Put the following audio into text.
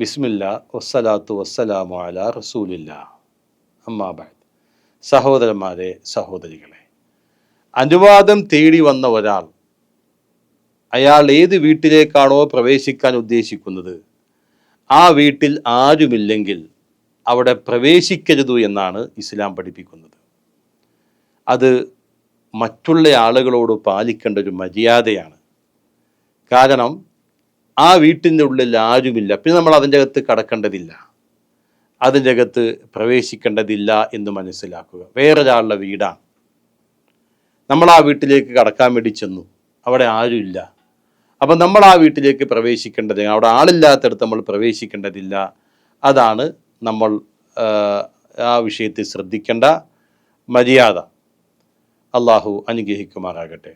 ബിസ്മില്ലാ വസ്സലാത്തു വസ്സലാമു അലാ റസൂലില്ലാ അമ്മാ ബഅദ്. സഹോദരന്മാരെ, സഹോദരികളെ, അനുവാദം തേടി വന്ന ഒരാൾ അയാൾ ഏത് വീട്ടിലേക്കാണോ പ്രവേശിക്കാൻ ഉദ്ദേശിക്കുന്നത് ആ വീട്ടിൽ ആരുമില്ലെങ്കിൽ അവിടെ പ്രവേശിക്കരുത് എന്നാണ് ഇസ്ലാം പഠിപ്പിക്കുന്നത്. അത് മറ്റുള്ള ആളുകളോട് പാലിക്കേണ്ട ഒരു മര്യാദയാണ്. കാരണം ആ വീട്ടിൻ്റെ ഉള്ളിൽ ആരുമില്ല, പിന്നെ നമ്മൾ അതിൻ്റെ അകത്ത് കടക്കേണ്ടതില്ല, അതിൻ്റെ അകത്ത് പ്രവേശിക്കേണ്ടതില്ല എന്ന് മനസ്സിലാക്കുക. വേറൊരാളുടെ വീടാണ്, നമ്മൾ ആ വീട്ടിലേക്ക് കടക്കാൻ വേണ്ടി ചെന്നു, അവിടെ ആരുമില്ല, അപ്പം നമ്മൾ ആ വീട്ടിലേക്ക് പ്രവേശിക്കേണ്ടത്, അവിടെ ആളില്ലാത്തടത്ത് നമ്മൾ പ്രവേശിക്കേണ്ടതില്ല. അതാണ് നമ്മൾ ആ വിഷയത്തിൽ ശ്രദ്ധിക്കേണ്ട മര്യാദ. അള്ളാഹു അനുഗ്രഹിക്കുമാറാകട്ടെ.